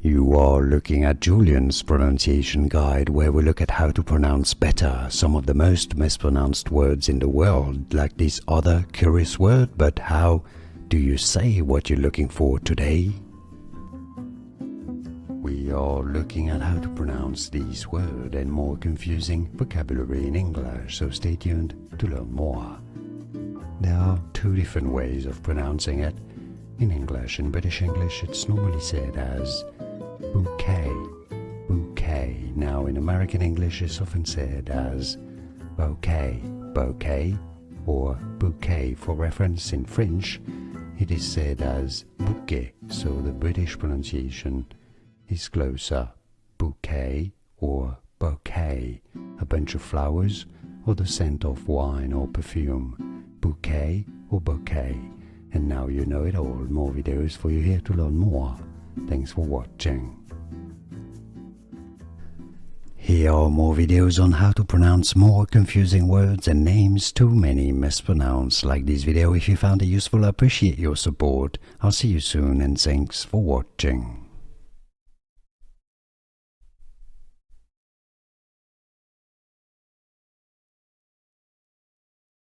You are looking at Julian's pronunciation guide, where we look at how to pronounce better some of the most mispronounced words in the world, like this other curious word. But how do you say what you're looking for today? We are looking at how to pronounce these words and more confusing vocabulary in English, so stay tuned to learn more. There are two different ways of pronouncing it. In English, in British English, it's normally said as bouquet, bouquet. Now in American English, it's often said as bouquet, bouquet, or bouquet. For reference, in French, it is said as bouquet, so the British pronunciation is closer, bouquet or bouquet, a bunch of flowers or the scent of wine or perfume, bouquet or bouquet. And now you know it all. More videos for you here to learn more. Thanks for watching. Here are more videos on how to pronounce more confusing words and names too many mispronounced. Like this video if you found it useful. I appreciate your support. I'll see you soon and thanks for watching.